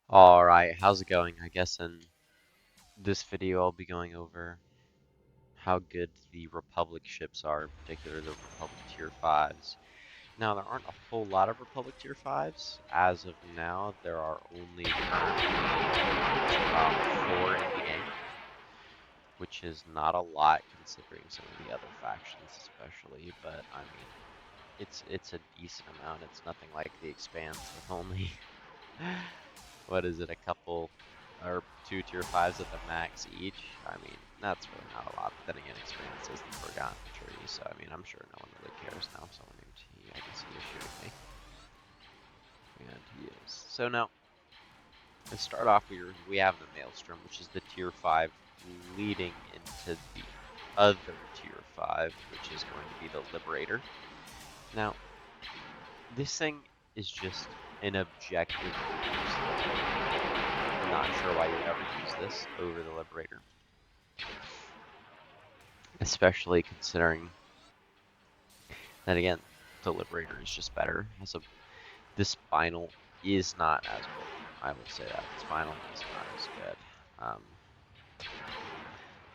Alright, how's it going? I guess in this video I'll be going over how good the Republic ships are, in particular the Republic Tier 5s. Now, there aren't a whole lot of Republic Tier 5s. As of now, there are only currently 4 in the game, which is not a lot considering some of the other factions especially, but I mean, it's a decent amount. It's nothing like the Expanse with only what is it, a couple or 2 tier 5s at the max each. I mean, that's really not a lot. But then again, Expanse is the forgotten tree, so I mean, I'm sure no one really cares now. Someone named T, I can see is shooting me, and he is. So now, to start off, we have the Maelstrom, which is the tier 5 leading into the other tier 5, which is going to be the Liberator. Now, this thing is just an objective useless. I'm not sure why you would ever use this over the Liberator, especially considering that again, the Liberator is just better. The Spinal is not as good. I will say that the Spinal is not as good.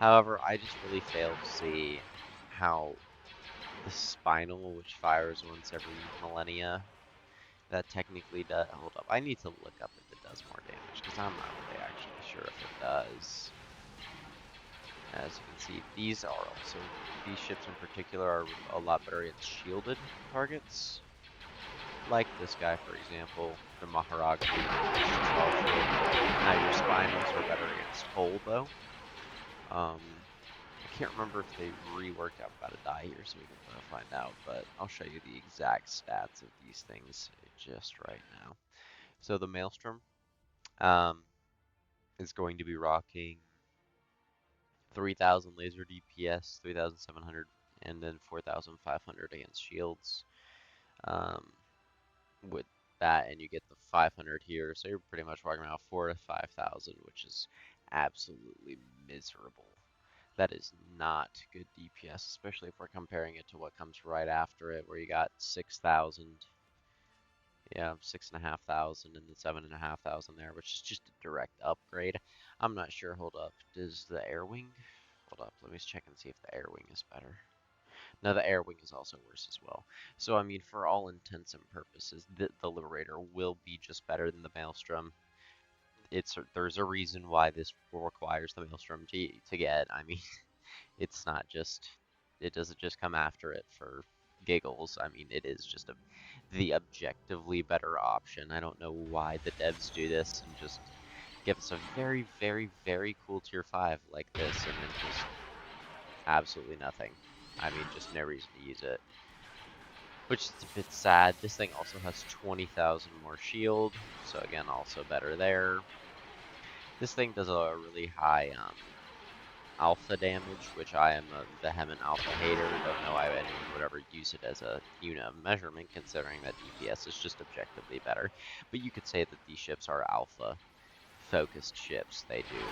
However, I just really fail to see how the Spinal, which fires once every millennia, that technically does. Hold up, I need to look up if it does more damage because I'm not really actually sure if it does. As you can see, these ships in particular are a lot better against shielded targets. Like this guy, for example, the Maharaga. Now your Spinals are better against Hull, though. I can't remember if they reworked. I'm about to die here, so we can find out. But I'll show you the exact stats of these things just right now. So the Maelstrom um, is going to be rocking 3,000 laser DPS, 3,700, and then 4,500 against shields. Um, with that, and you get the 500 here, so you're pretty much walking around 4 to 5,000, which is absolutely miserable. That is not good DPS, especially if we're comparing it to what comes right after it, where you got 6,000, yeah, 6,500, and then 7,500 there, which is just a direct upgrade. I'm not sure. Hold up, does the air wing? Hold up, let me check and see if the air wing is better. No, the air wing is also worse as well. So, I mean, for all intents and purposes, the Liberator will be just better than the Maelstrom. There's a reason why this requires the Maelstrom to get. I mean, it's not just it doesn't just come after it for giggles. I mean, it is just the objectively better option. I don't know why the devs do this and just give us a very, very, very cool tier 5 like this and then just absolutely nothing. I mean, just no reason to use it. Which is a bit sad. This thing also has 20,000 more shield, so again, also better there. This thing does a really high alpha damage, which I am a vehement alpha hater. Don't know why anyone would ever use it as a unit of measurement, considering that DPS is just objectively better. But you could say that these ships are alpha focused ships. They do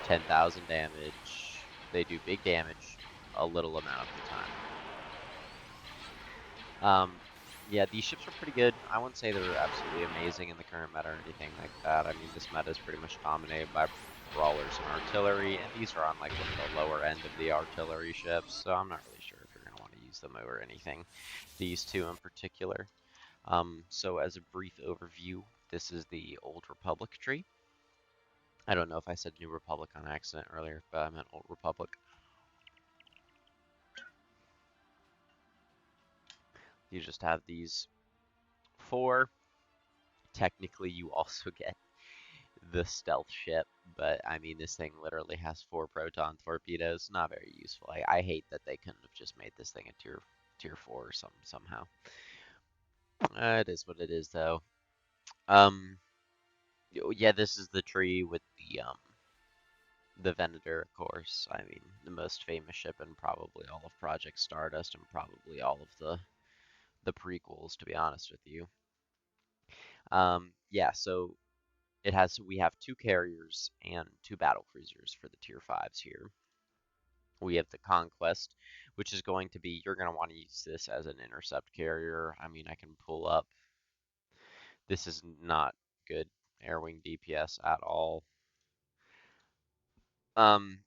10,000 damage, they do big damage a little amount of the time. Yeah, these ships are pretty good. I wouldn't say they're absolutely amazing in the current meta or anything like that. I mean, this meta is pretty much dominated by brawlers and artillery, and these are on like one of the lower end of the artillery ships, so I'm not really sure if you're going to want to use them over anything. These two in particular. So as a brief overview, this is the Old Republic tree. I don't know if I said New Republic on accident earlier, but I meant Old Republic. You just have these 4. Technically, you also get the stealth ship, but I mean, this thing literally has 4 proton torpedoes. Not very useful. I hate that they couldn't have just made this thing a tier 4 or somehow. It is what it is, though. Um, yeah, this is the tree with the Venator, of course. I mean, the most famous ship in probably all of Project Stardust and probably all of the prequels, to be honest with you. Yeah, so we have 2 carriers and 2 battle cruisers for the tier 5s here. We have the Conquest, which is going to be, you're going to want to use this as an intercept carrier. I mean, I can pull up. This is not good. air wing DPS at all. Um,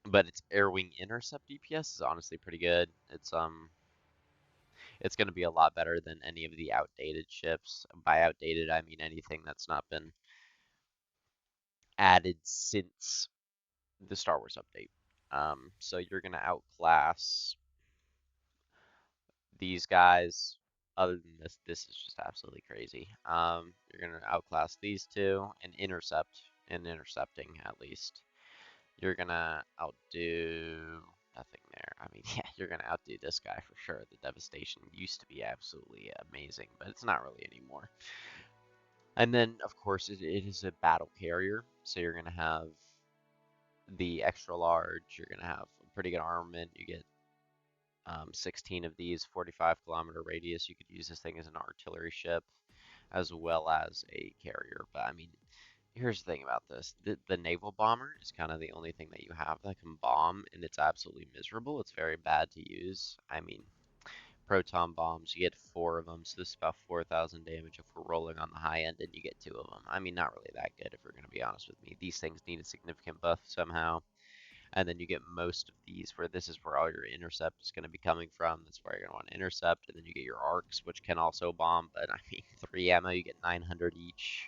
but its air wing intercept DPS is honestly pretty good. It's going to be a lot better than any of the outdated ships. By outdated, I mean anything that's not been added since the Star Wars update. So you're going to outclass these guys. Other than this is just absolutely crazy. You're going to outclass these two and intercepting at least. You're going to outdo nothing there. I mean, yeah, you're going to outdo this guy for sure. The devastation used to be absolutely amazing, but it's not really anymore. And then, of course, it is a battle carrier, so you're going to have the extra large. You're going to have a pretty good armament. You get 16 of these, 45-kilometer radius. You could use this thing as an artillery ship as well as a carrier. But I mean, here's the thing about this. The naval bomber is kind of the only thing that you have that can bomb, and it's absolutely miserable. It's very bad to use. I mean, proton bombs, you get 4 of them, so this is about 4,000 damage if we're rolling on the high end, and you get 2 of them. I mean, not really that good if we're going to be honest with me. These things need a significant buff somehow. And then you get most of these where this is where all your intercept is going to be coming from. That's where you're going to want to intercept. And then you get your arcs, which can also bomb. But I mean, 3 ammo, you get 900 each.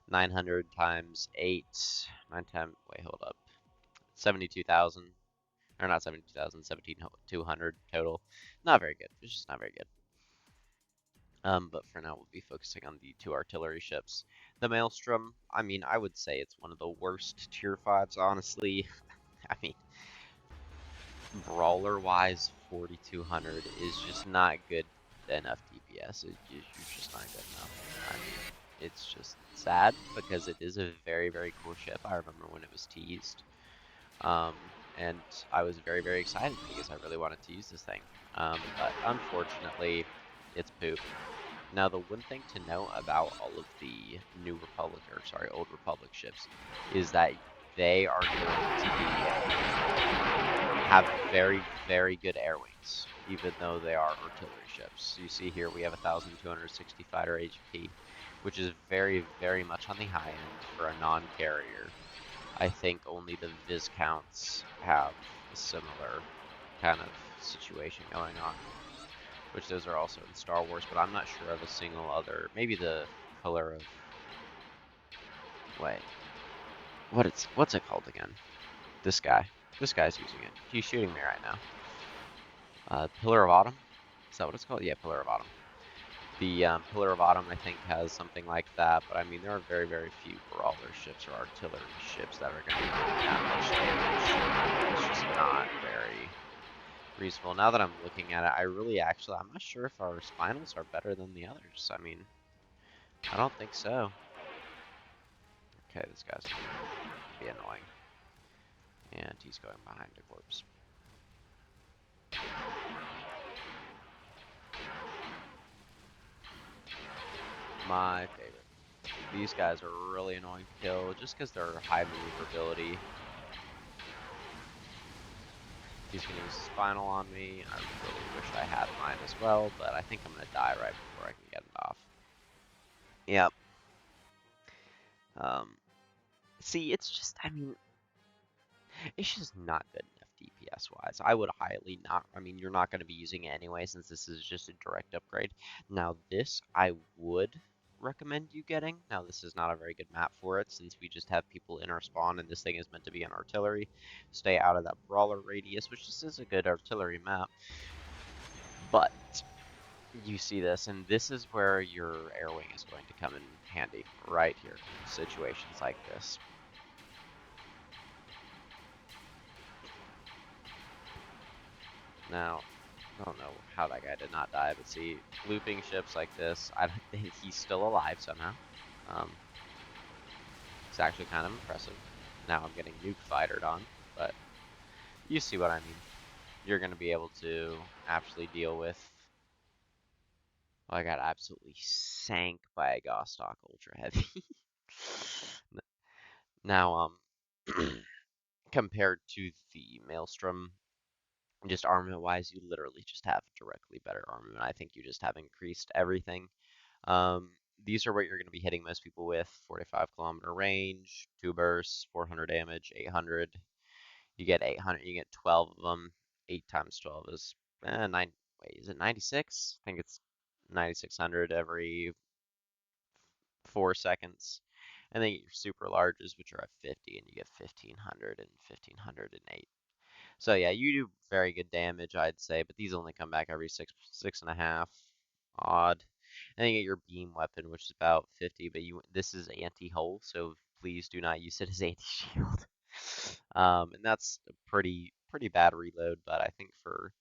900 times 8. 9 times, wait, hold up. 72,000. Or not 72,000, 17,200 total. Not very good. It's just not very good. But for now, we'll be focusing on the 2 artillery ships. The Maelstrom, I mean, I would say it's one of the worst tier 5s, honestly. I mean, brawler-wise, 4,200 is just not good enough DPS. You're just not good enough. I mean, it's just sad because it is a very, very cool ship. I remember when it was teased. Um, and I was very, very excited because I really wanted to use this thing. But unfortunately, it's poop. Now, the one thing to know about all of the New Republic, or sorry, Old Republic ships, is that they are going to have very, very good air wings, even though they are artillery ships. So you see here we have 1,260 fighter HP, which is very, very much on the high end for a non-carrier. I think only the Viscounts have a similar kind of situation going on, which those are also in Star Wars, but I'm not sure of a single other. Maybe the Pillar of, wait, what's it called again? This guy. This guy's using it. He's shooting me right now. Pillar of Autumn? Is that what it's called? Yeah, Pillar of Autumn. The Pillar of Autumn, I think, has something like that, but I mean, there are very, very few brawler ships or artillery ships that are going to be doing that much damage. It's just not very reasonable. Now that I'm looking at it, I'm not sure if our spinals are better than the others. I mean, I don't think so. Okay, this guy's going to be annoying. And he's going behind a corpse. My favorite. These guys are really annoying to kill just because they're high maneuverability. He's going to use Spinal on me. I really wish I had mine as well, but I think I'm going to die right before I can get it off. Yep. See, it's just, I mean, it's just not good enough DPS-wise. I would highly not, I mean, you're not going to be using it anyway since this is just a direct upgrade. Now, this I would recommend you getting. Now, this is not a very good map for it since we just have people in our spawn and this thing is meant to be an artillery. Stay out of that brawler radius, which just is a good artillery map. But you see this, and this is where your air wing is going to come in handy, right here. Situations like this. Now, I don't know how that guy did not die, but see, looping ships like this, I don't think he's still alive somehow. It's actually kind of impressive. Now I'm getting nuke fightered on, but you see what I mean. You're going to be able to actually deal with. Well, I got absolutely sank by a Gostock Ultra Heavy. Now, compared to the Maelstrom, just armament-wise, you literally just have directly better armament. I think you just have increased everything. These are what you're going to be hitting most people with. 45-kilometer range, 2 bursts, 400 damage, 800. You get 800, you get 12 of them. 8 times 12 is 9. Wait, is it 96? I think it's 9600 every 4 seconds. And then you get your super larges, which are at 50, and you get 1500 and 1508. So yeah, you do very good damage, I'd say, but these only come back every 6.5. Odd. And then you get your beam weapon, which is about 50, but this is anti-hull, so please do not use it as anti-shield. And that's a pretty bad reload, but I think for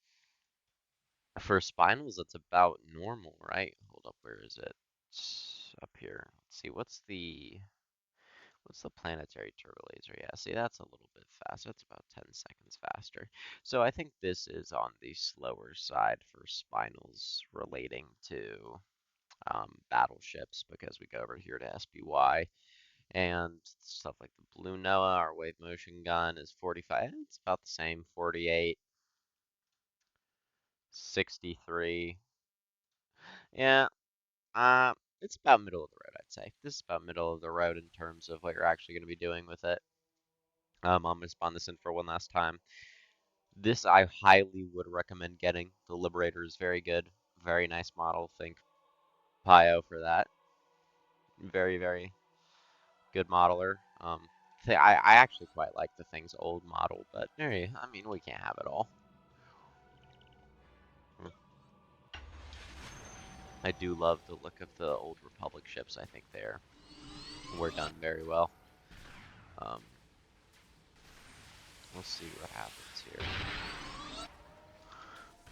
spinals it's about normal, right? Hold up, where is it? It's up here. Let's see, what's the planetary turbo laser? Yeah, see, that's a little bit faster. That's about 10 seconds faster. So I think this is on the slower side for spinals relating to battleships, because we go over here to SBY and stuff like the Blue Noah, our wave motion gun is 45. It's about the same, 48, 63. Yeah, it's about middle of the road, I'd say. This is about middle of the road in terms of what you're actually going to be doing with it. I'm going to spawn this in for one last time. This I highly would recommend getting. The Liberator is very good. Very nice model. Think Pio for that. Very good modeler. I actually quite like the thing's old model, but I mean, we can't have it all. I do love the look of the old Republic ships. I think were done very well. Um, we'll see what happens here.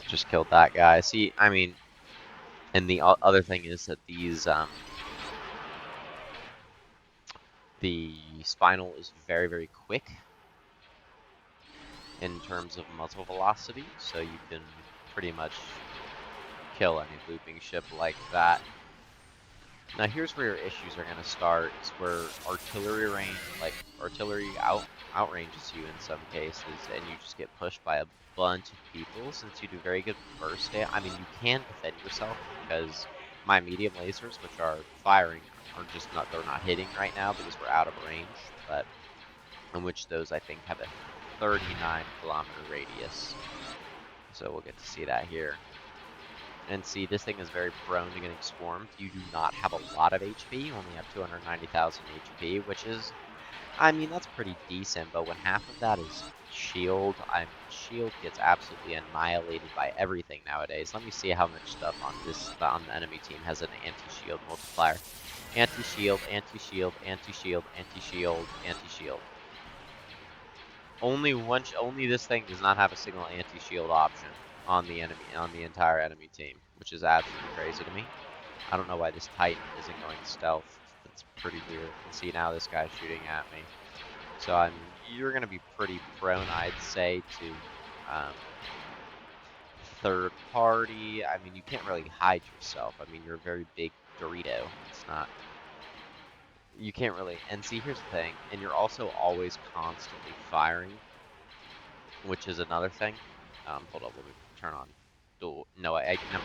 Just killed that guy. See, I mean, and the other thing is that the spinal is very quick in terms of muzzle velocity, so you can pretty much kill any looping ship like that. Now here's where your issues are going to start, is where artillery range, like artillery outranges you in some cases, and you just get pushed by a bunch of people. Since you do very good burst damage, I mean, you can defend yourself because my medium lasers, which are firing, are just not, they're not hitting right now because we're out of range, but in which those I think have a 39-kilometer radius. So we'll get to see that here. And see, this thing is very prone to getting swarmed. You do not have a lot of HP. You only have 290,000 HP, which is, I mean, that's pretty decent. But when half of that is shield, shield gets absolutely annihilated by everything nowadays. Let me see how much stuff on the enemy team has an anti-shield multiplier. Anti-shield, anti-shield, anti-shield, anti-shield, anti-shield. Only this thing does not have a single anti-shield option on the entire enemy team, which is absolutely crazy to me. I don't know why this Titan isn't going stealth. That's pretty weird. And see, now this guy's shooting at me. So you're gonna be pretty prone, I'd say, to third party. I mean, you can't really hide yourself. I mean, you're a very big Dorito. It's not. You can't really. And see, here's the thing. And you're also always constantly firing, which is another thing. Hold up, let me turn on dual. No, never.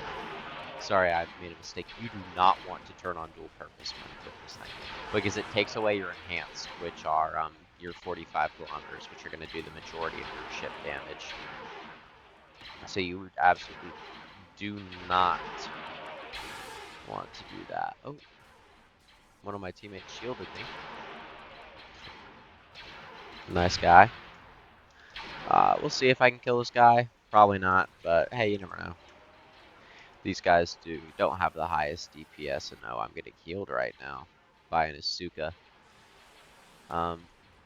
Sorry, I made a mistake. You do not want to turn on dual purpose when you put this thing, because it takes away your enhanced, which are your 45 kilometers, which are going to do the majority of your ship damage. So you absolutely do not want to do that. Oh, one of my teammates shielded me. Nice guy. We'll see if I can kill this guy. Probably not, but hey, you never know. These guys don't have the highest DPS, and no, I'm getting healed right now by an Asuka.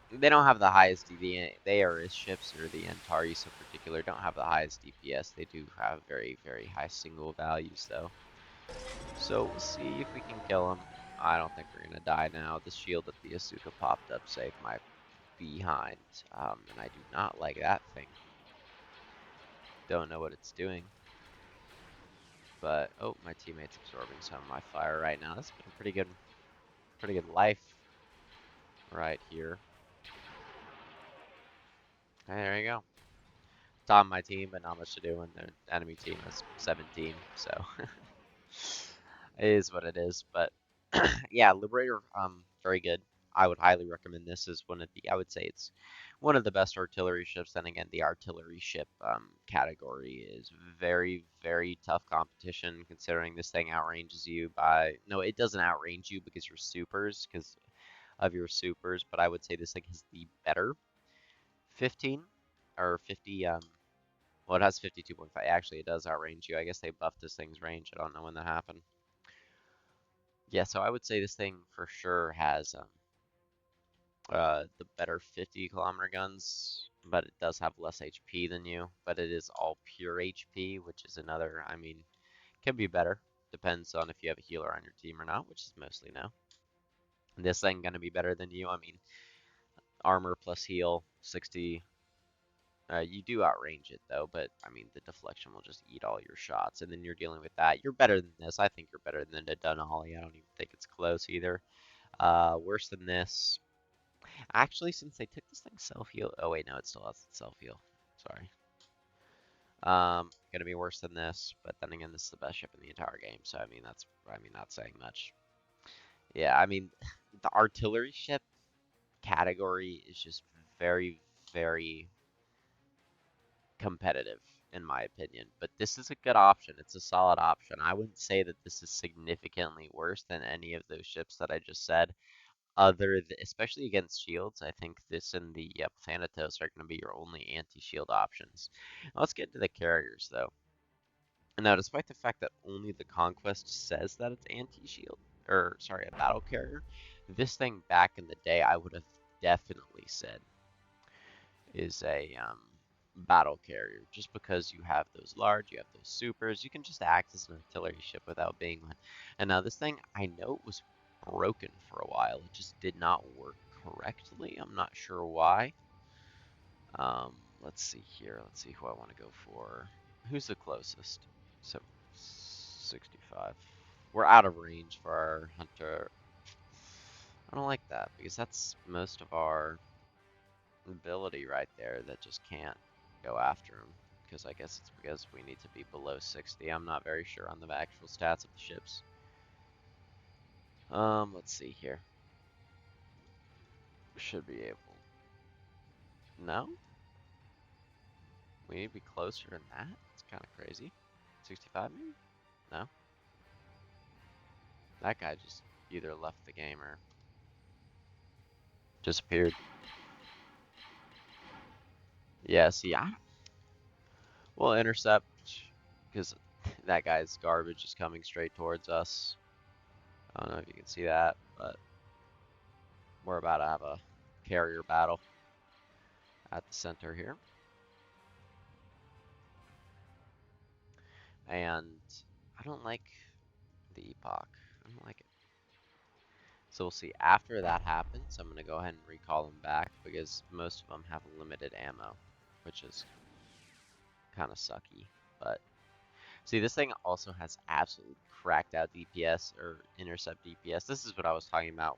They don't have the highest DPS. They are his ships, or the Antares in particular, don't have the highest DPS. They do have very high single values, though. So we'll see if we can kill him. I don't think we're gonna die now. The shield that the Asuka popped up saved my behind, and I do not like that thing. Don't know what it's doing. But, oh, my teammate's absorbing some of my fire right now. That's been a pretty good life right here. Hey, there you go. It's on my team, but not much to do when the enemy team is 17, so it is what it is. But Yeah, Liberator, very good. I would highly recommend this as one of the, I would say it's one of the best artillery ships. Then again, the artillery ship category is very, very tough competition considering this thing outranges you by, no, it doesn't outrange you because you're supers, because of your supers, but I would say this thing has the better 15 or 50, well, it has 52.5. Actually, it does outrange you. I guess they buffed this thing's range. I don't know when that happened. Yeah, so I would say this thing for sure has the better 50-kilometer guns, but it does have less HP than you. But it is all pure HP, which is another, I mean, can be better. Depends on if you have a healer on your team or not, which is mostly no. This thing gonna be better than you. I mean, armor plus heal, 60. You do outrange it though, but I mean, the deflection will just eat all your shots, and then you're dealing with that. You're better than this. I think you're better than the Denali. I don't even think it's close either. Worse than this. Actually, since they took this thing self-heal. Oh wait, no, it still has self-heal. Sorry. Gonna be worse than this, but then again, this is the best ship in the entire game, so I mean not saying much. Yeah, I mean the artillery ship category is just very, very competitive in my opinion, but this is a good option. It's a solid option. I wouldn't say that this is significantly worse than any of those ships that I just said. Especially against shields, I think this and the Thanatos are going to be your only anti-shield options. Now, let's get into the carriers, though. Now, despite the fact that only the Conquest says that it's anti-shield, or sorry, a battle carrier, this thing back in the day I would have definitely said is a battle carrier, just because you have those large, you have those supers, you can just act as an artillery ship without being one. And now this thing, I know it was broken for a while, it just did not work correctly. I'm not sure why. Let's see here. Let's see who I want to go for. Who's the closest? So 65. We're out of range for our hunter. I don't like that because that's most of our ability right there that just can't go after him. Because I guess it's because we need to be below 60. I'm not very sure on the actual stats of the ships. Let's see here. Should be able. No? We need to be closer than that? It's kind of crazy. 65 maybe? No? That guy just either left the game or disappeared. Yeah, see, we'll intercept because that guy's garbage is coming straight towards us. I don't know if you can see that, but we're about to have a carrier battle at the center here. And I don't like the epoch. I don't like it. So we'll see. After that happens, I'm going to go ahead and recall them back because most of them have limited ammo, which is kind of sucky. But see, this thing also has absolutely cracked out DPS or intercept DPS. This is what I was talking about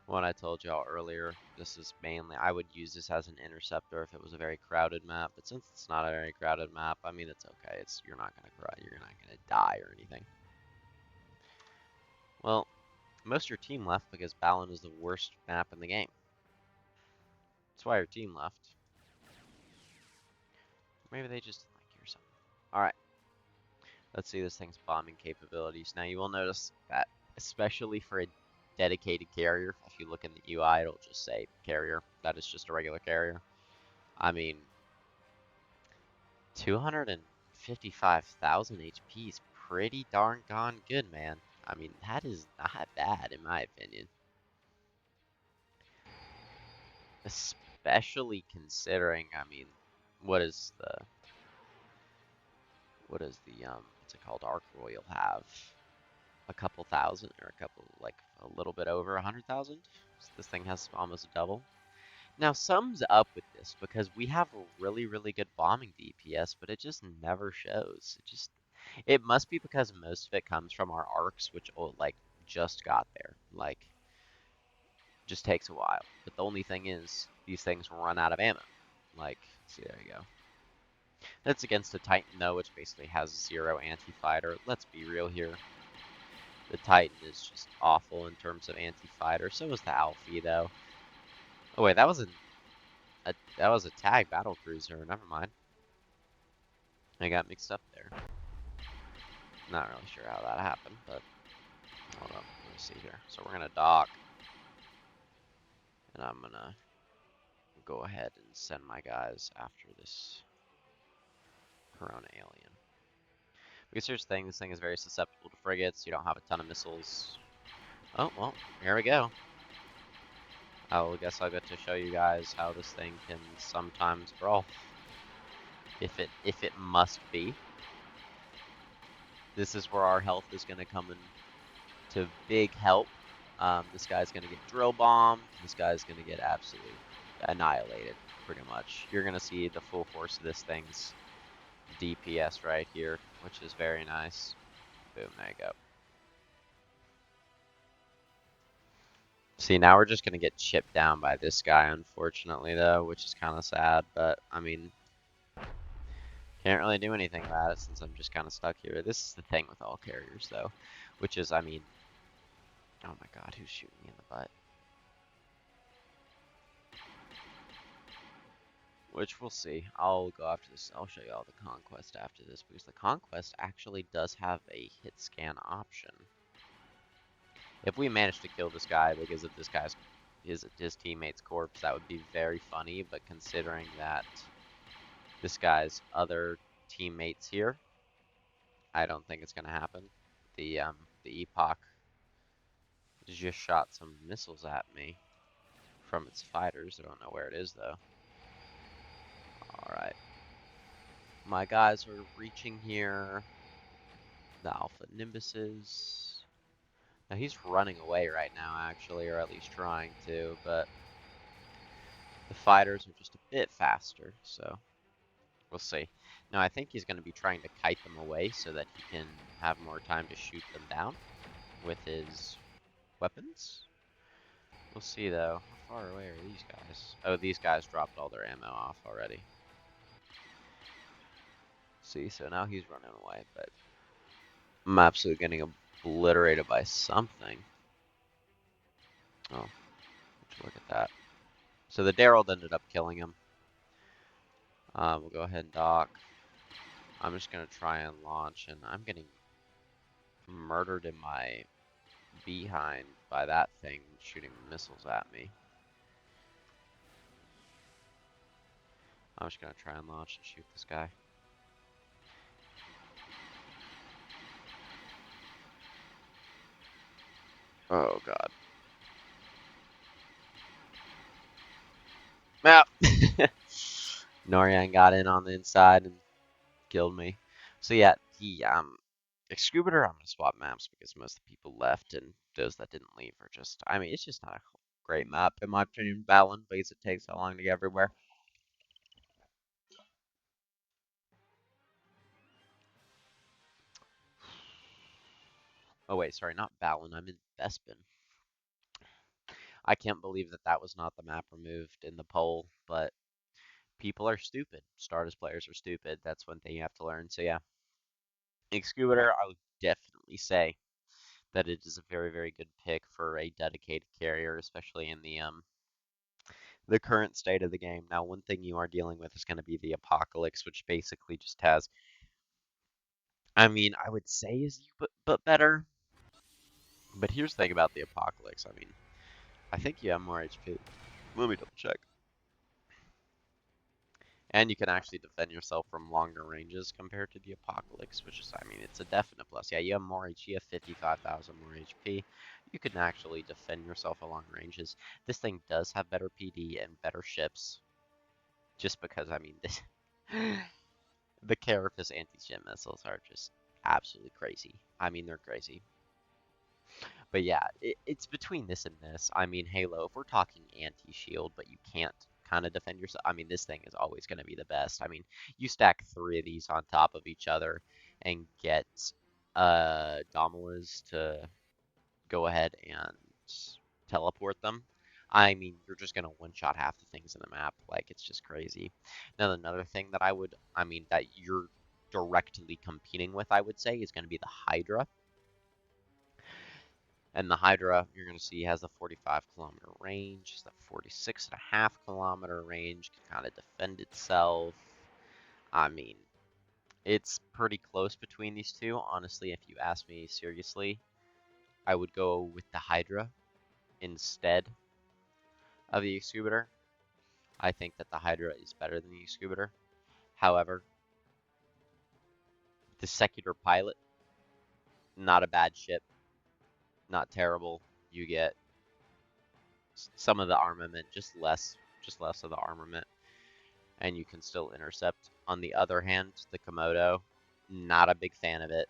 when I told y'all earlier. This is mainly, I would use this as an interceptor if it was a very crowded map, but since it's not a very crowded map, I mean, it's okay. You're not gonna cry, you're not gonna die or anything. Well, most of your team left because Balin is the worst map in the game. That's why your team left. Maybe they just didn't like you or something. Alright, let's see this thing's bombing capabilities. Now you will notice that, especially for a dedicated carrier, if you look in the UI, it'll just say carrier. That is just a regular carrier. I mean, 255,000 HP is pretty darn gone good, man. I mean, that is not bad in my opinion. Especially considering, I mean, what is the what's it called? Arc Royal have a couple thousand or a couple, like a little bit over 100,000. So this thing has almost double. Now, sums up with this because we have a really, really good bombing DPS, but it just never shows. It must be because most of it comes from our arcs, which like just got there. Like, just takes a while. But the only thing is, these things run out of ammo. Like, see, there you go. That's against a Titan though, which basically has 0 anti-fighter. Let's be real here. The Titan is just awful in terms of anti-fighter. So is the Alfie, though. Oh wait, that was a tag battle cruiser. Never mind. I got mixed up there. Not really sure how that happened, but hold on. Let's see here. So we're gonna dock, and I'm gonna go ahead and send my guys after this Corona alien. Because here's the thing, this thing is very susceptible to frigates. You don't have a ton of missiles. Oh, well, here we go. I guess I'll get to show you guys how this thing can sometimes brawl. If it must be. This is where our health is going to come in to big help. This guy's going to get drill bombed. This guy's going to get absolutely annihilated, pretty much. You're going to see the full force of this thing's DPS right here, which is very nice. Boom, there you go. See, now we're just going to get chipped down by this guy, unfortunately, though, which is kind of sad. But, I mean, can't really do anything about it since I'm just kind of stuck here. This is the thing with all carriers, though, which is, I mean, oh my god, who's shooting me in the butt? Which we'll see. I'll go after this. I'll show you all the conquest after this, because the conquest actually does have a hit scan option. If we manage to kill this guy because of this guy's his teammate's corpse, that would be very funny, but considering that this guy's other teammates here, I don't think it's gonna happen. The Epoch just shot some missiles at me from its fighters. I don't know where it is though. Alright. My guys are reaching here. The Alpha Nimbuses. Now he's running away right now actually, or at least trying to, but the fighters are just a bit faster, so we'll see. Now I think he's going to be trying to kite them away so that he can have more time to shoot them down with his weapons. We'll see though. How far away are these guys? Oh, these guys dropped all their ammo off already. See, so now he's running away, but I'm absolutely getting obliterated by something. Oh, look at that. So the Daryl ended up killing him. We'll go ahead and dock. I'm just going to try and launch, and I'm getting murdered in my behind by that thing shooting missiles at me. I'm just going to try and launch and shoot this guy. Oh, God. Map! Norian got in on the inside and killed me. So yeah, the Excubator, I'm gonna swap maps because most of the people left, and those that didn't leave are just, I mean, it's just not a great map in my opinion. Battling because it takes so long to get everywhere. Oh wait, sorry, not Balin. I'm in Bespin. I can't believe that that was not the map removed in the poll, but people are stupid. Stardust players are stupid. That's one thing you have to learn. So yeah, Excubator, I would definitely say that it is a very, very good pick for a dedicated carrier, especially in the current state of the game. Now, one thing you are dealing with is going to be the Apocalypse, which basically just has, I mean, I would say is you, but better. But here's the thing about the Apocalypse. I mean, I think you have more HP. Let me double check. And you can actually defend yourself from longer ranges compared to the Apocalypse, which is, I mean, it's a definite plus. Yeah, you have more HP, you have 55,000 more HP. You can actually defend yourself along ranges. This thing does have better PD and better ships. Just because, I mean, this the Carapace anti-ship missiles are just absolutely crazy. I mean, they're crazy. But yeah, it's between this and this. I mean, Halo, if we're talking anti-shield, but you can't kind of defend yourself, I mean, this thing is always going to be the best. I mean, you stack 3 of these on top of each other and get Domalas to go ahead and teleport them. I mean, you're just going to one-shot half the things in the map. Like, it's just crazy. Now, another thing that I mean, that you're directly competing with, I would say, is going to be the Hydra. And the Hydra, you're going to see, has a 45-kilometer range, has a 46.5-kilometer range, can kind of defend itself. I mean, it's pretty close between these two. Honestly, if you ask me seriously, I would go with the Hydra instead of the Excubitor. I think that the Hydra is better than the Excubitor. However, the Secular Pilot, not a bad ship, not terrible. You get some of the armament, just less of the armament, and you can still intercept. On the other hand, the Komodo, not a big fan of it.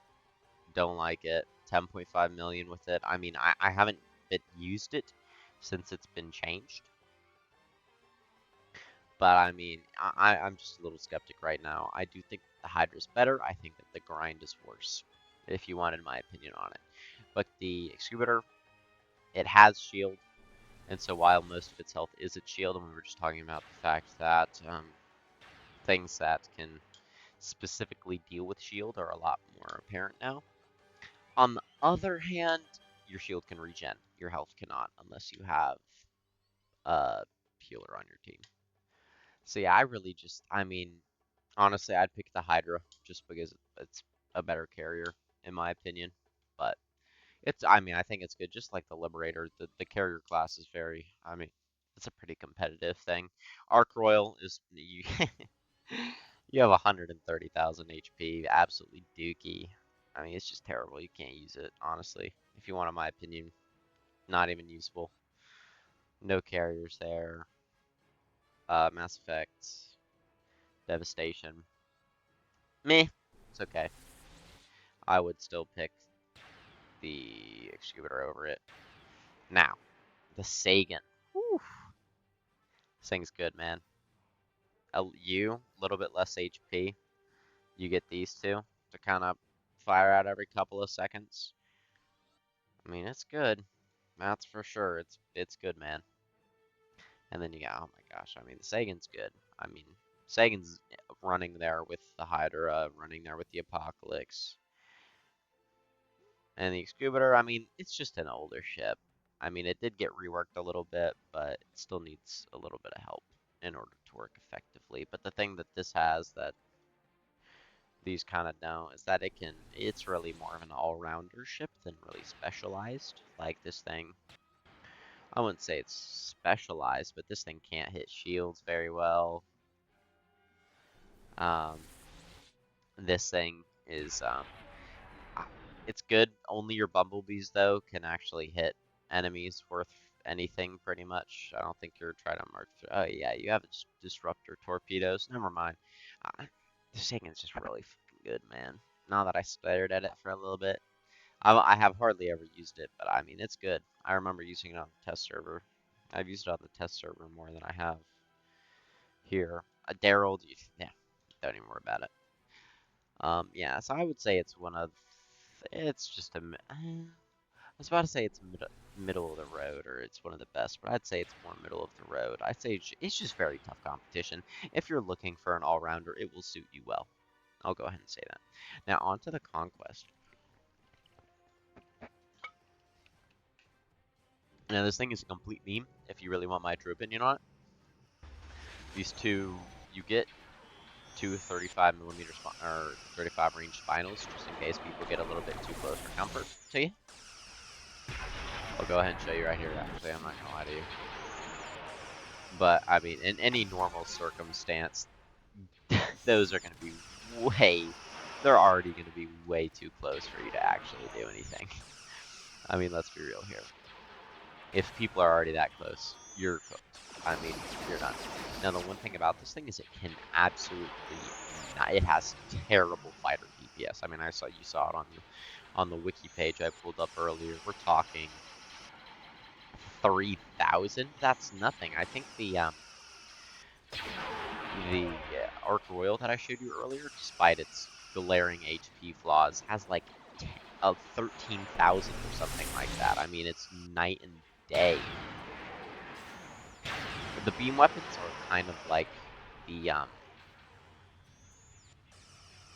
Don't like it. 10.5 million with it. I mean, I haven't used it since it's been changed. But I mean, I'm just a little skeptic right now. I do think the Hydra's better. I think that the grind is worse, if you wanted my opinion on it. But the Excubitor, it has shield, and so while most of its health is its shield, and we were just talking about the fact that things that can specifically deal with shield are a lot more apparent now. On the other hand, your shield can regen. Your health cannot unless you have a healer on your team. So yeah, I mean, honestly, I'd pick the Hydra just because it's a better carrier, in my opinion. But I mean, I think it's good. Just like the Liberator, the carrier class is I mean, it's a pretty competitive thing. Arc Royal is, you have 130,000 HP, absolutely dookie. I mean, it's just terrible. You can't use it, honestly. If you want my opinion, not even usable. No carriers there. Mass Effect, Devastation. Meh, it's okay. I would still pick the Excubitor over it. Now, the Sagan. Whew. This thing's good, man. A little bit less HP. You get these two to kind of fire out every couple of seconds. I mean, it's good. That's for sure. It's good, man. And then you got, oh my gosh, I mean, the Sagan's good. I mean, Sagan's running there with the Hydra, running there with the Apocalypse. And the Excubitor, I mean, it's just an older ship. I mean, it did get reworked a little bit, but it still needs a little bit of help in order to work effectively. But the thing that this has that these kind of don't is that it's really more of an all-rounder ship than really specialized. Like this thing, I wouldn't say it's specialized, but this thing can't hit shields very well. Um, this thing is, it's good. Only your bumblebees, though, can actually hit enemies worth anything, pretty much. I don't think you're trying to mark through. Oh, yeah, you have disruptor torpedoes. Never mind. This thing is just really fucking good, man. Now that I stared at it for a little bit. I have hardly ever used it, but I mean, it's good. I remember using it on the test server. I've used it on the test server more than I have here. Daryl, yeah, don't even worry about it. Yeah, so I would say it's just I was about to say it's middle of the road, or it's one of the best, but I'd say it's more middle of the road. I'd say it's just very tough competition. If you're looking for an all-rounder, it will suit you well. I'll go ahead and say that. Now, on to the Conquest. Now, this thing is a complete meme, if you really want my true opinion on it. These two, you get two 35 millimeter or 35 range spinals, just in case people get a little bit too close for comfort to you. I'll go ahead and show you right here, actually, I'm not gonna lie to you. But, I mean, in any normal circumstance, those are gonna be they're already gonna be way too close for you to actually do anything. I mean, let's be real here. If people are already that close, you're cooked. I mean, you're done. Now, the one thing about this thing is it can absolutely it has terrible fighter DPS. I mean, you saw it on the wiki page I pulled up earlier. We're talking 3,000. That's nothing. I think the Arc Royal that I showed you earlier, despite its glaring HP flaws, has like 13,000 or something like that. I mean, it's night and day. The beam weapons are kind of like the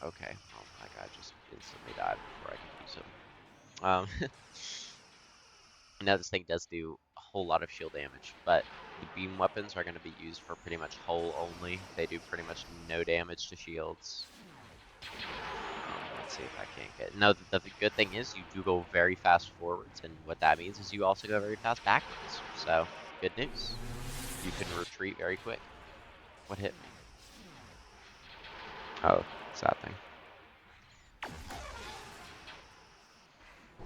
okay. Oh my god, just instantly died before I could use them. Now this thing does do a whole lot of shield damage, but the beam weapons are going to be used for pretty much hull only. They do pretty much no damage to shields. Let's see if I can't get... No, the good thing is you do go very fast forwards, and what that means is you also go very fast backwards. So, good news. You can retreat very quick. What hit me? Oh, it's that thing.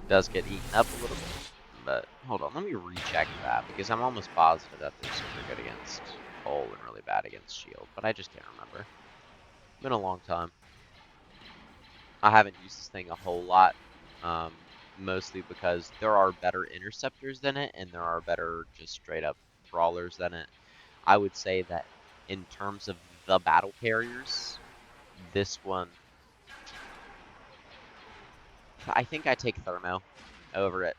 Does get eaten up a little bit, but hold on, let me recheck that, because I'm almost positive that they're super good against hull and really bad against shield, but I just can't remember. Been a long time. I haven't used this thing a whole lot, mostly because there are better interceptors than it, and there are better just straight up brawlers than it. I would say that in terms of the battle carriers, this one, I think I take Thermo over it.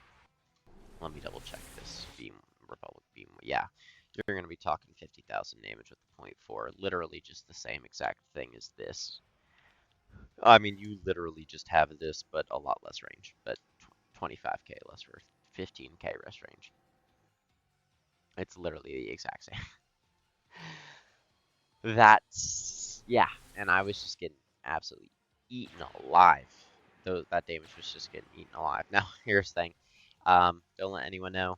Let me double check this beam, Republic beam. Yeah, you're going to be talking 50,000 damage with the .4, literally just the same exact thing as this. I mean, you literally just have this, but a lot less range, but 25k less for 15k rest range. It's literally the exact same. That's, yeah, and I was just getting absolutely eaten alive. That damage was just getting eaten alive. Now, here's the thing. Don't let anyone know.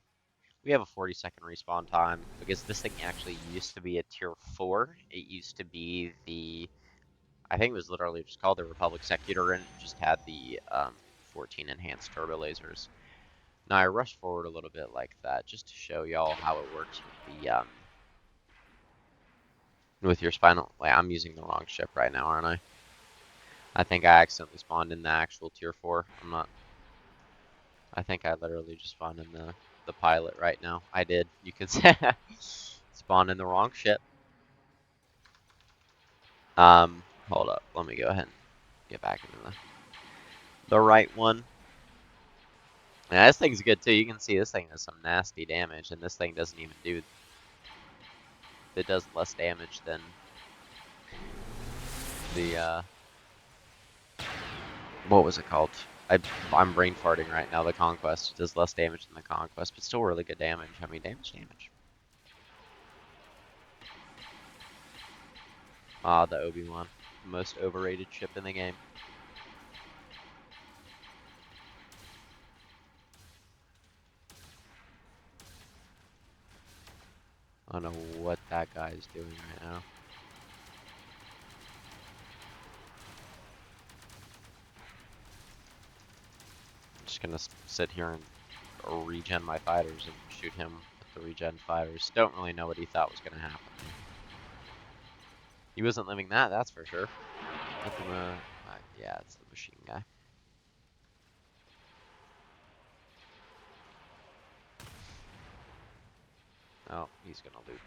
We have a 40-second respawn time, because this thing actually used to be a tier 4. It used to be the, I think it was literally just called the Republic Secutor, and it just had the 14 enhanced turbo lasers. Now I rushed forward a little bit like that, just to show y'all how it works with the, with your spinal. Wait, I'm using the wrong ship right now, aren't I? I think I accidentally spawned in the actual tier 4. I'm not. I think I literally just spawned in the pilot right now. I did. You can say spawned in the wrong ship. Hold up. Let me go ahead and get back into the right one. Yeah, this thing's good too. You can see this thing does some nasty damage, and this thing doesn't even do. It does less damage than the what was it called? I'm brain farting right now. The Conquest does less damage than the Conquest, but still really good damage. I mean, damage. Ah, the Obi-Wan, most overrated ship in the game. I don't know what that guy's doing right now. I'm just gonna sit here and regen my fighters and shoot him with the regen fighters. Don't really know what he thought was gonna happen. He wasn't living that, that's for sure. Yeah, it's the machine guy. Oh, he's gonna loot.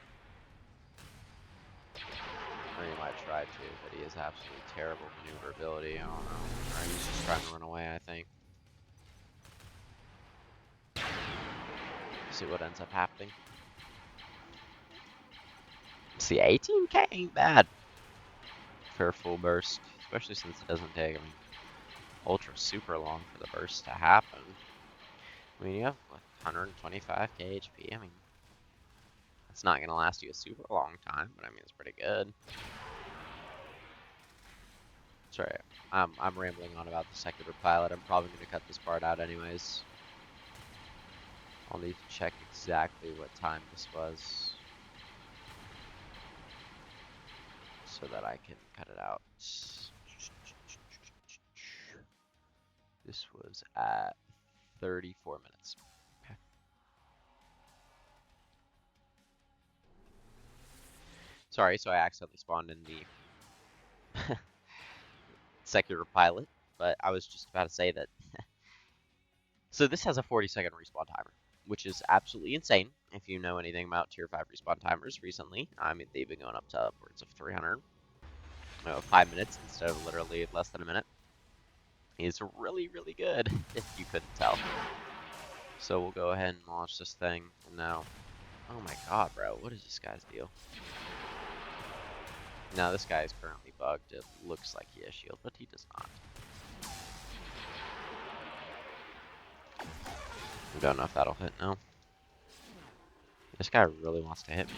Or he might try to, but he has absolutely terrible maneuverability. I don't know. Or he's just trying to run away, I think. See what ends up happening. See, 18k ain't bad for a full burst, especially since it doesn't take, I mean, ultra super long for the burst to happen. I mean, you have what, 125k HP. I mean, it's not gonna last you a super long time, but I mean, it's pretty good. Sorry, I'm rambling on about the Secular pilot. I'm probably gonna cut this part out anyways. I'll need to check exactly what time this was, so that I can cut it out. This was at 34 minutes. Okay. Sorry, so I accidentally spawned in the Secular pilot, but I was just about to say that. So this has a 40-second respawn timer, which is absolutely insane. If you know anything about tier 5 respawn timers recently, I mean, they've been going up to upwards of 300. 5 minutes instead of literally less than a minute. Is really, really good, if you couldn't tell. So we'll go ahead and launch this thing. Now, oh my god, bro, what is this guy's deal? Now, this guy is currently bugged. It looks like he has shield, but he does not. I don't know if that'll hit now. This guy really wants to hit me.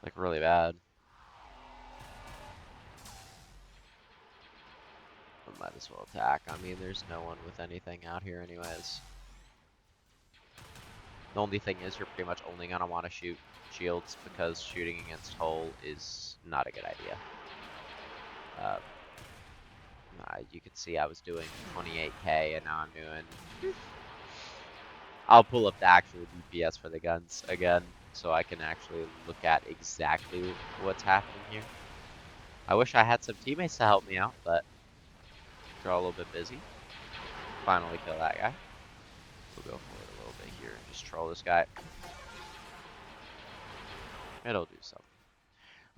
Like, really bad. I might as well attack. I mean, there's no one with anything out here anyways. The only thing is you're pretty much only going to want to shoot shields because shooting against hull is not a good idea. You can see I was doing 28k and now I'm doing... I'll pull up the actual DPS for the guns again so I can actually look at exactly what's happening here. I wish I had some teammates to help me out, but they're all a little bit busy. Finally kill that guy. We'll go for it a little bit here and just troll this guy. It'll do something.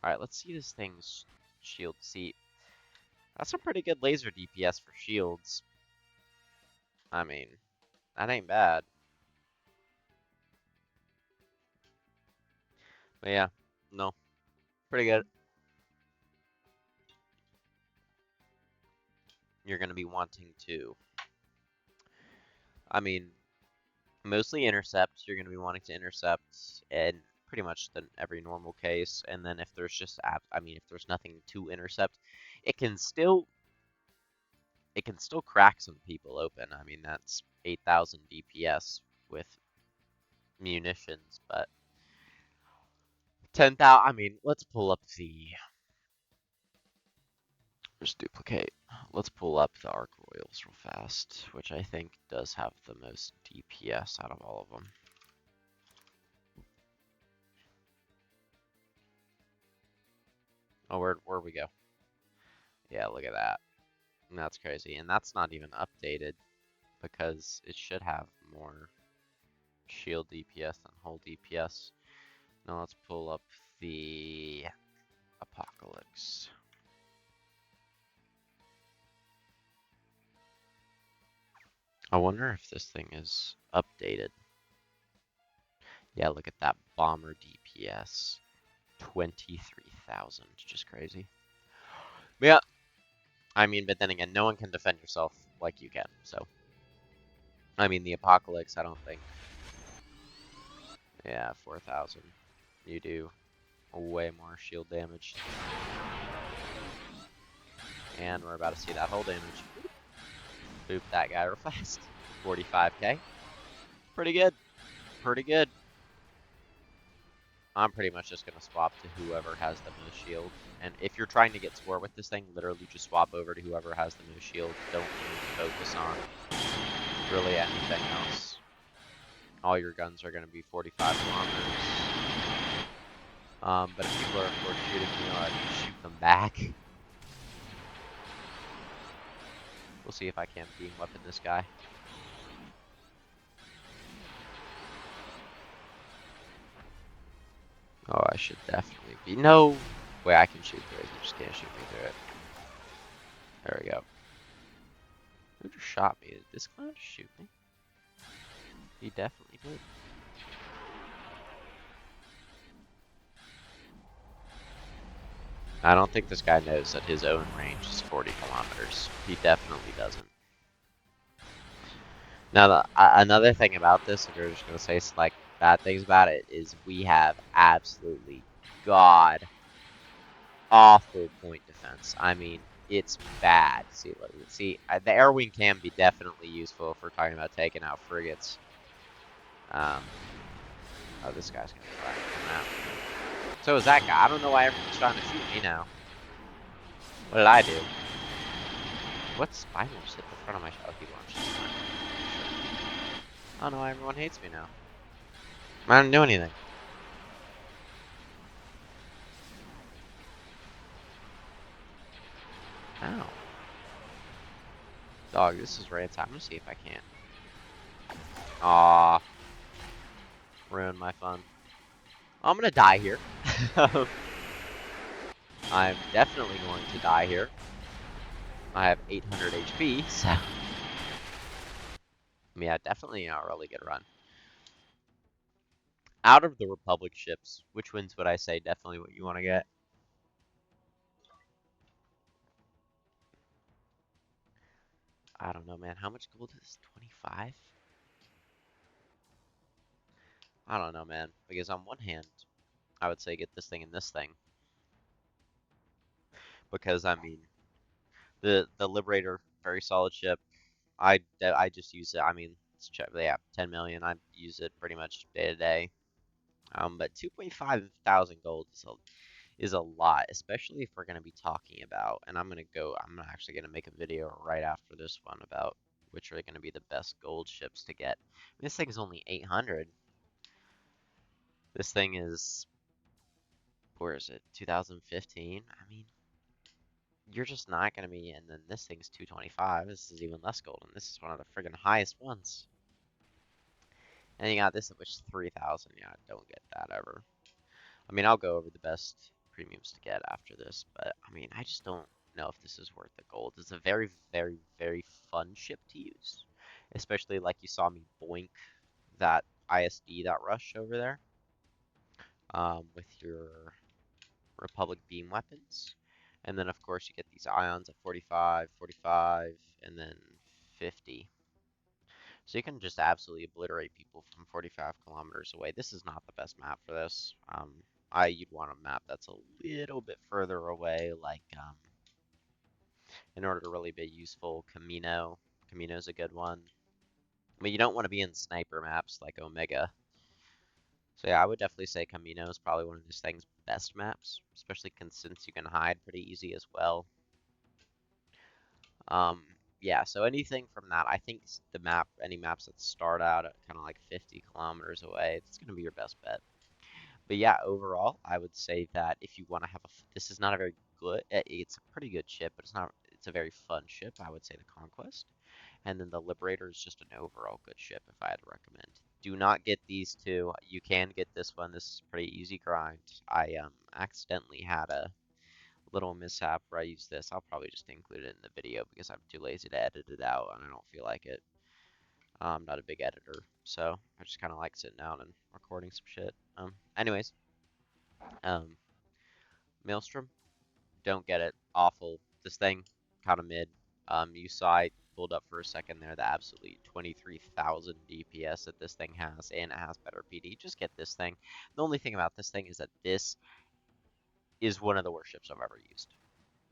Alright, let's see this thing's shield. See, that's some pretty good laser DPS for shields. I mean, that ain't bad. But yeah, no, pretty good. You're going to be wanting to, I mean, mostly intercept. You're going to be wanting to intercept in pretty much every normal case. And then if there's just, if there's nothing to intercept, it can still crack some people open. I mean, that's 8,000 DPS with munitions, but 10,000, I mean, let's pull up the, just duplicate. Let's pull up the Arc Royals real fast, which I think does have the most DPS out of all of them. Oh, where'd we go? Yeah, look at that. And that's crazy. And that's not even updated because it should have more shield DPS than hull DPS. Now let's pull up the Apocalypse. I wonder if this thing is updated. Yeah, look at that bomber DPS. 23,000, just crazy. But yeah, I mean, but then again, no one can defend yourself like you can, so. I mean, the Apocalypse, I don't think. Yeah, 4,000. You do way more shield damage. And we're about to see that hull damage. Boop that guy real fast. 45k. Pretty good. Pretty good. I'm pretty much just going to swap to whoever has the most shield. And if you're trying to get score with this thing, literally just swap over to whoever has the most shield. Don't even focus on really anything else. All your guns are going to be 45 kilometers. But if people are, of course, shooting me, I can shoot them back. We'll see if I can't beam weapon this guy. Oh, I should definitely be. No way I can shoot through it. You just can't shoot me through it. There we go. Who just shot me? Did this clown just shoot me? He definitely did. I don't think this guy knows that his own range is 40 kilometers. He definitely doesn't. Now, another thing about this, if you're just going to say like bad things about it, is we have absolutely god awful point defense. I mean, it's bad. See, the air wing can be definitely useful if we're talking about taking out frigates. Oh, this guy's gonna try and come out. So is that guy. I don't know why everyone's trying to shoot me now. What did I do? What spinal just hit the front of my shot? He launched. Oh no, everyone hates me now. I didn't do anything. Ow. Dog, this is red. I'm gonna see if I can. Aw. Ruined my fun. I'm gonna die here. I'm definitely going to die here. I have 800 HP, so... Yeah, definitely a really good run. Out of the Republic ships, which ones would I say definitely what you want to get? I don't know, man. How much gold is 25? I don't know, man. Because on one hand, I would say get this thing and this thing. Because I mean, the Liberator, very solid ship. I just use it. I mean, let's check. Yeah, 10 million. I use it pretty much day to day. But 2.5 thousand gold is a lot, especially if we're gonna be talking about. And I'm actually gonna make a video right after this one about which are gonna be the best gold ships to get. This thing is only 800. This thing is, where is it? 2015. I mean, you're just not gonna be. And then this thing's 225. This is even less gold, and this is one of the friggin' highest ones. And you got this at which 3,000. Yeah, don't get that ever. I mean, I'll go over the best premiums to get after this, but I mean, I just don't know if this is worth the gold. It's a very, very, very fun ship to use, especially like you saw me boink that ISD, that rush over there, with your Republic beam weapons. And then, of course, you get these ions at 45, 45, and then 50. So you can just absolutely obliterate people from 45 kilometers away. This is not the best map for this. You'd want a map that's a little bit further away, like in order to really be useful. Camino's a good one. But you don't want to be in sniper maps like Omega. So yeah, I would definitely say Camino is probably one of this thing's best maps, especially since you can hide pretty easy as well. Um, yeah, so anything from that, I think any maps that start out at kind of like 50 kilometers away, it's going to be your best bet. But yeah, overall, I would say that if you want to have this is not a very good, it's a pretty good ship, but it's a very fun ship. I would say the Conquest. And then the Liberator is just an overall good ship if I had to recommend. Do not get these two. You can get this one. This is pretty easy grind. I accidentally had a little mishap where I used this. I'll probably just include it in the video because I'm too lazy to edit it out and I don't feel like it. I'm not a big editor, so I just kind of like sitting down and recording some shit. Anyways, um, Maelstrom, don't get it. Awful. This thing, kind of mid. You saw I pulled up for a second there the absolutely 23,000 DPS that this thing has, and it has better PD. Just get this thing. The only thing about this thing is that this is one of the worst ships I've ever used.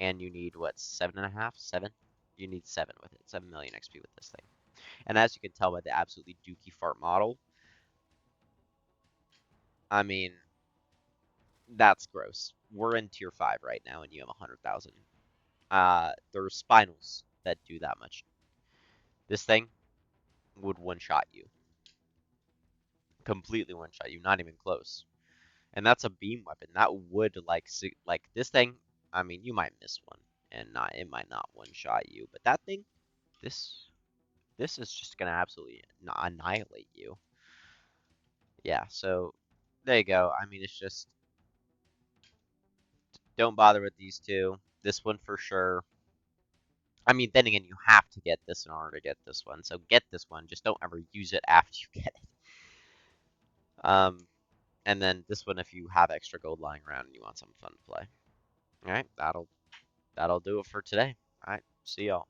And you need, what, 7.5? 7? You need 7 with it. 7 million XP with this thing. And as you can tell by the absolutely dookie fart model, I mean, that's gross. We're in tier 5 right now, and you have 100,000. There's spinals that do that much. This thing would one-shot you. Completely one-shot you, not even close. And that's a beam weapon. That would, like this thing, I mean, you might miss one, and it might not one-shot you. But that thing, this, this is just gonna absolutely annihilate you. Yeah, so there you go. I mean, it's just, don't bother with these two. This one for sure. I mean, then again, you have to get this in order to get this one. So get this one. Just don't ever use it after you get it. And then this one if you have extra gold lying around and you want something fun to play. All right, that'll do it for today. All right, see y'all.